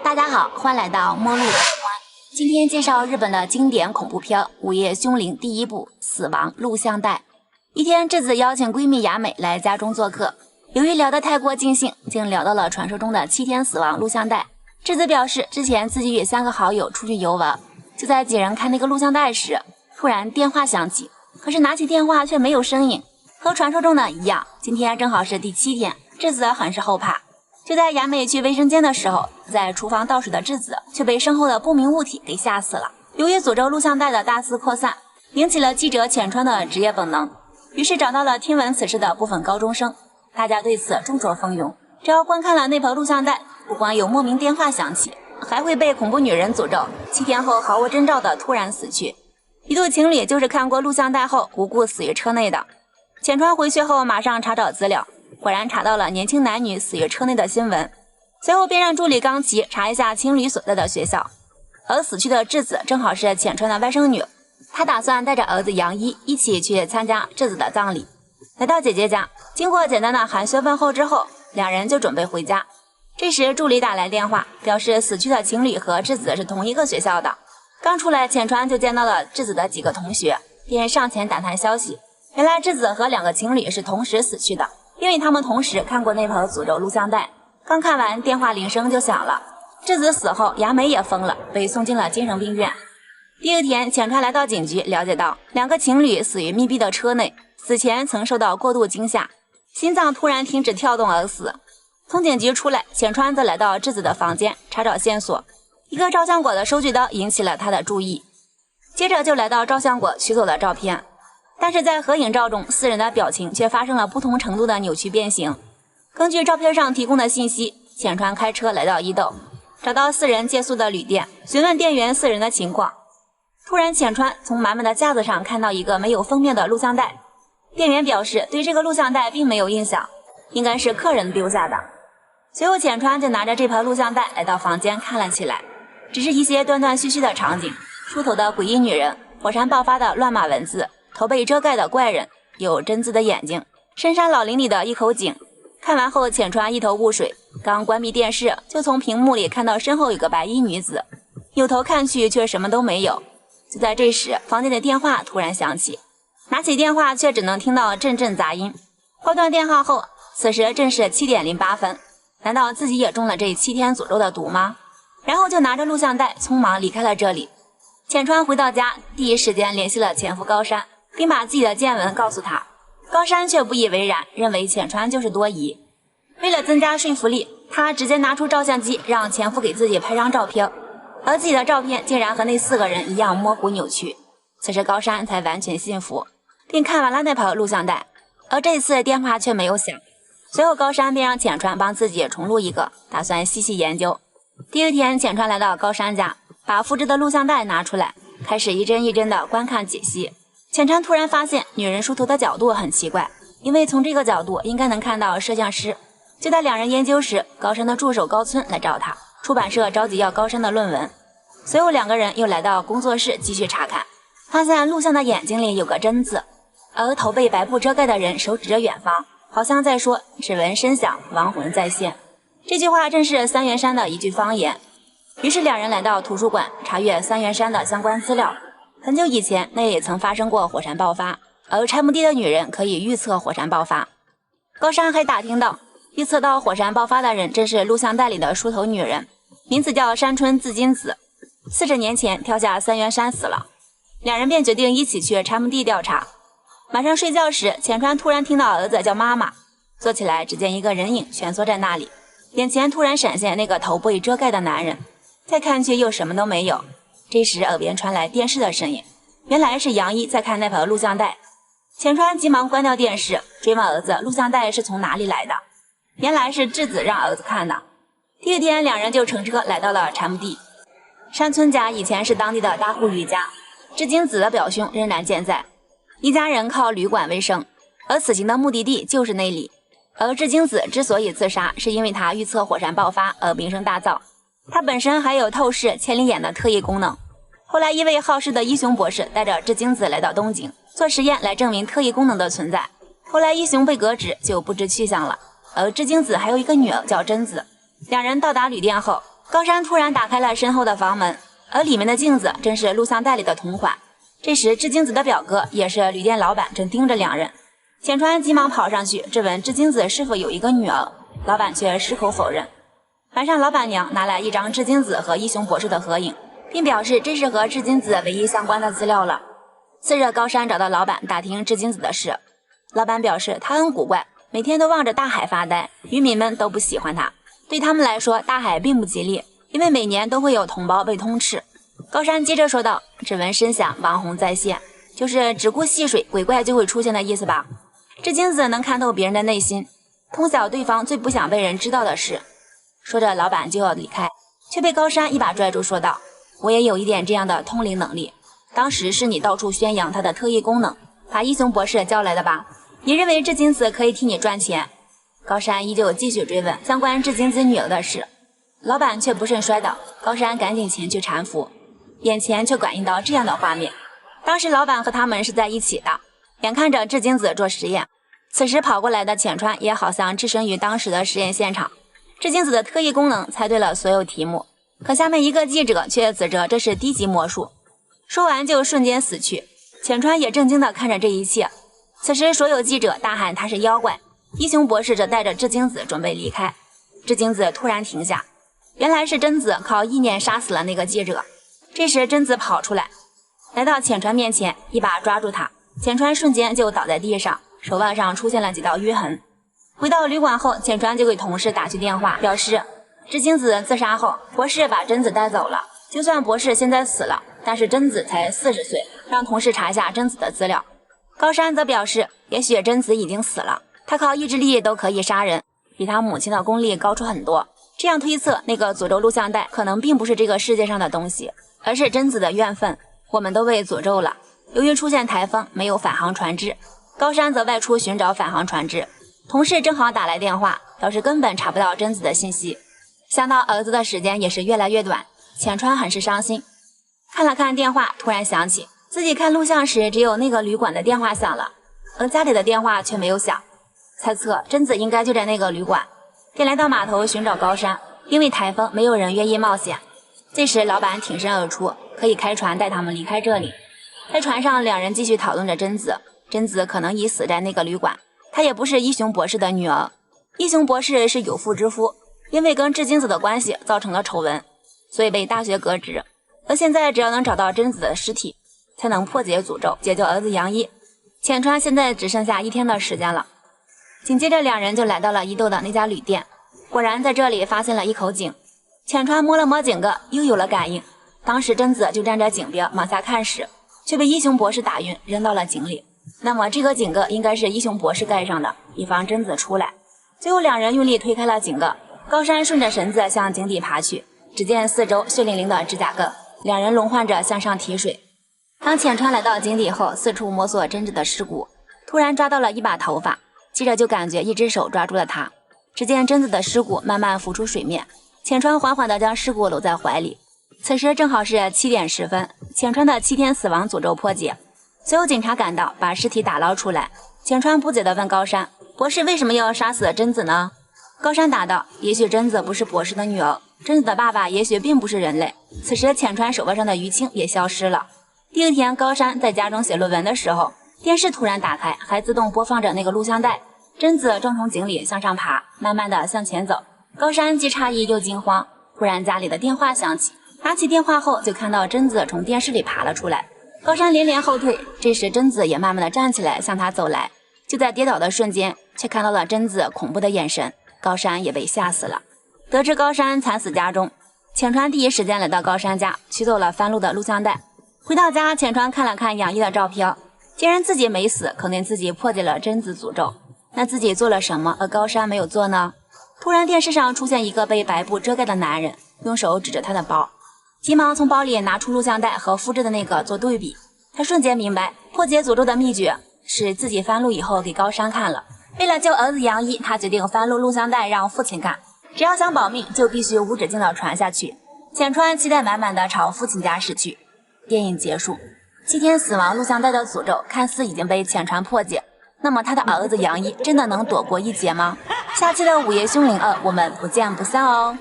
大家好，欢迎来到末路奇观。今天介绍日本的经典恐怖片《午夜凶铃》第一部《死亡录像带》。一天，智子邀请闺蜜雅美来家中做客，由于聊得太过尽兴，竟聊到了传说中的7天死亡录像带。智子表示，之前自己与3个好友出去游玩，就在几人看那个录像带时，突然电话响起，可是拿起电话却没有声音，和传说中的一样。今天正好是第7天，智子很是后怕。就在雅美去卫生间的时候，在厨房倒水的智子却被身后的不明物体给吓死了。由于诅咒录像带的大肆扩散，引起了记者浅川的职业本能，于是找到了听闻此事的部分高中生，大家对此众说纷纭。只要观看了那盘录像带，不光有莫名电话响起，还会被恐怖女人诅咒，7天后毫无征兆的突然死去。一对情侣就是看过录像带后无故死于车内的。浅川回去后马上查找资料，果然查到了年轻男女死于车内的新闻，随后便让助理冈崎查一下情侣所在的学校。而死去的智子正好是浅川的外甥女，他打算带着儿子杨一一起去参加智子的葬礼。来到姐姐家，经过简单的寒暄问候之后，两人就准备回家。这时助理打来电话，表示死去的情侣和智子是同一个学校的。刚出来，浅川就见到了智子的几个同学，便上前打探消息。原来智子和2个情侣是同时死去的，因为他们同时看过那盘诅咒录像带。刚看完，电话铃声就响了。智子死后，雅美也疯了，被送进了精神病院。第二天，浅川来到警局，了解到2个情侣死于密闭的车内，死前曾受到过度惊吓，心脏突然停止跳动而死。从警局出来，浅川则来到智子的房间查找线索。一个照相馆的收据刀引起了他的注意，接着就来到照相馆取走了照片。但是在合影照中，4人的表情却发生了不同程度的扭曲变形。根据照片上提供的信息，浅川开车来到伊豆，找到4人借宿的旅店，询问店员4人的情况。突然，浅川从满满的架子上看到一个没有封面的录像带，店员表示对这个录像带并没有印象，应该是客人丢下的。随后浅川就拿着这盘录像带来到房间看了起来，只是一些断断续续的场景，梳头的诡异女人，火山爆发的乱码文字，头被遮盖的怪人，有贞子的眼睛，深山老林里的一口井。看完后，浅川一头雾水，刚关闭电视，就从屏幕里看到身后有个白衣女子，扭头看去却什么都没有。就在这时，房间的电话突然响起，拿起电话却只能听到阵阵杂音。挂断电话后，此时正是7点08分，难道自己也中了这7天诅咒的毒吗？然后就拿着录像带匆忙离开了这里。浅川回到家，第一时间联系了前夫高山，并把自己的见闻告诉他。高山却不以为然，认为浅川就是多疑。为了增加说服力，他直接拿出照相机让前夫给自己拍张照片，而自己的照片竟然和那4个人一样模糊扭曲。此时高山才完全信服，并看完了那盘录像带，而这次电话却没有响。随后高山便让浅川帮自己重录一个，打算细细研究。第二天，浅川来到高山家，把复制的录像带拿出来，开始一帧一帧的观看解析。浅川突然发现女人梳头的角度很奇怪，因为从这个角度应该能看到摄像师。就在2人研究时，高山的助手高村来找他，出版社着急要高山的论文。随后2个人又来到工作室继续查看，发现录像的眼睛里有个贞子，而头被白布遮盖的人手指着远方，好像在说指纹声响，亡魂再现。这句话正是三元山的一句方言。于是2人来到图书馆查阅三元山的相关资料。很久以前，那也曾发生过火山爆发，而拆墓地的女人可以预测火山爆发。高山还打听到，预测到火山爆发的人正是录像带里的梳头女人，名字叫山村自金子，40年前跳下三元山死了。2人便决定一起去拆墓地调查。晚上睡觉时，浅川突然听到儿子叫妈妈，坐起来只见一个人影蜷缩在那里，眼前突然闪现那个头被遮盖的男人，再看去又什么都没有。这时耳边传来电视的声音，原来是杨一在看那盘录像带。浅川急忙关掉电视，追问儿子录像带是从哪里来的，原来是智子让儿子看的。第二天2人就乘车来到了柴木地。山村家以前是当地的大户余家，智金子的表兄仍然健在，一家人靠旅馆为生，而此行的目的地就是那里。而智金子之所以自杀，是因为他预测火山爆发而名声大噪，他本身还有透视千里眼的特异功能。后来一位好事的一雄博士带着智金子来到东京做实验来证明特异功能的存在，后来一雄被革职就不知去向了。而智金子还有一个女儿叫贞子。2人到达旅店后，高山突然打开了身后的房门，而里面的镜子正是录像带里的同款。这时织金子的表哥也是旅店老板正盯着两人，浅川急忙跑上去质问织金子是否有一个女儿，老板却矢口否认。晚上老板娘拿来一张织金子和一雄博士的合影，并表示这是和织金子唯一相关的资料了。次日高山找到老板打听织金子的事，老板表示他很古怪，每天都望着大海发呆，渔民们都不喜欢他，对他们来说大海并不吉利，因为每年都会有同胞被通吃。高山接着说道，只闻声响，亡魂再现，就是只顾戏水，鬼怪就会出现的意思吧。织金子能看透别人的内心，通晓对方最不想被人知道的事。说着老板就要离开，却被高山一把拽住说道，我也有一点这样的通灵能力，当时是你到处宣扬他的特异功能，把一雄博士叫来的吧？你认为织金子可以替你赚钱？高山依旧继续追问相关织金子女儿的事，老板却不慎摔倒，高山赶紧前去搀扶，眼前却感应到这样的画面。当时老板和他们是在一起的，眼看着织金子做实验，此时跑过来的浅川也好像置身于当时的实验现场。织金子的特异功能猜对了所有题目，可下面一个记者却指责这是低级魔术，说完就瞬间死去。浅川也震惊地看着这一切。此时所有记者大喊他是妖怪，一雄博士则带着织金子准备离开。织金子突然停下，原来是贞子靠意念杀死了那个记者。这时贞子跑出来，来到浅川面前，一把抓住他，浅川瞬间就倒在地上，手腕上出现了几道淤痕。回到旅馆后，浅川就给同事打去电话，表示织金子自杀后，博士把贞子带走了，就算博士现在死了，但是贞子才40岁，让同事查一下贞子的资料。高山则表示也许贞子已经死了，他靠意志力都可以杀人，比他母亲的功力高出很多，这样推测那个诅咒录像带可能并不是这个世界上的东西，而是贞子的怨愤，我们都被诅咒了。由于出现台风，没有返航船只，高山则外出寻找返航船只，同事正好打来电话，表示根本查不到贞子的信息。想到儿子的时间也是越来越短，浅川很是伤心。看了看电话，突然想起自己看录像时只有那个旅馆的电话响了，而家里的电话却没有响，猜测贞子应该就在那个旅馆，便来到码头寻找高山。因为台风，没有人愿意冒险。这时老板挺身而出，可以开船带他们离开这里。在船上，两人继续讨论着贞子。贞子可能已死在那个旅馆，她也不是一雄博士的女儿。一雄博士是有妇之夫，因为跟织金子的关系造成了丑闻，所以被大学革职。而现在只要能找到贞子的尸体，才能破解诅咒，解救儿子杨一。浅川现在只剩下1天的时间了。紧接着两人就来到了伊豆的那家旅店，果然在这里发现了一口井。浅川摸了摸井盖，又有了感应。当时贞子就站在井边往下看时，却被一雄博士打晕，扔到了井里。那么这个井盖应该是一雄博士盖上的，以防贞子出来。最后两人用力推开了井盖，高山顺着绳子向井底爬去，只见四周血淋淋的指甲盖，两人轮换着向上提水。当浅川来到井底后，四处摸索贞子的尸骨，突然抓到了一把头发，接着就感觉一只手抓住了他。只见贞子的尸骨慢慢浮出水面，浅川缓缓地将尸骨搂在怀里。此时正好是7点10分，浅川的7天死亡诅咒破解。所有警察赶到，把尸体打捞出来。浅川不解地问高山，博士为什么要杀死贞子呢？高山答道，也许贞子不是博士的女儿，贞子的爸爸也许并不是人类。此时浅川手腕上的淤青也消失了。第二天高山在家中写论文的时候，电视突然打开，还自动播放着那个录像带。贞子正从井里向上爬，慢慢地向前走。高山既诧异又惊慌，忽然家里的电话响起，拿起电话后就看到贞子从电视里爬了出来。高山连连后退，这时贞子也慢慢地站起来向他走来。就在跌倒的瞬间，却看到了贞子恐怖的眼神，高山也被吓死了。得知高山惨死家中，浅川第一时间来到高山家，取走了翻录的录像带。回到家，浅川看了看杨一的照片，既然自己没死，肯定自己破解了贞子诅咒，那自己做了什么而高山没有做呢？突然电视上出现一个被白布遮盖的男人，用手指着他的包，急忙从包里拿出录像带和复制的那个做对比。他瞬间明白破解诅咒的秘诀是自己翻录以后给高山看了。为了救儿子杨一，他决定翻录录像带让父亲看，只要想保命就必须无止境地传下去。浅川期待满满地朝父亲家驶去。电影结束，7天死亡录像带的诅咒看似已经被浅川破解，那么他的儿子杨一真的能躲过一劫吗？下期的午夜凶铃2我们不见不散哦。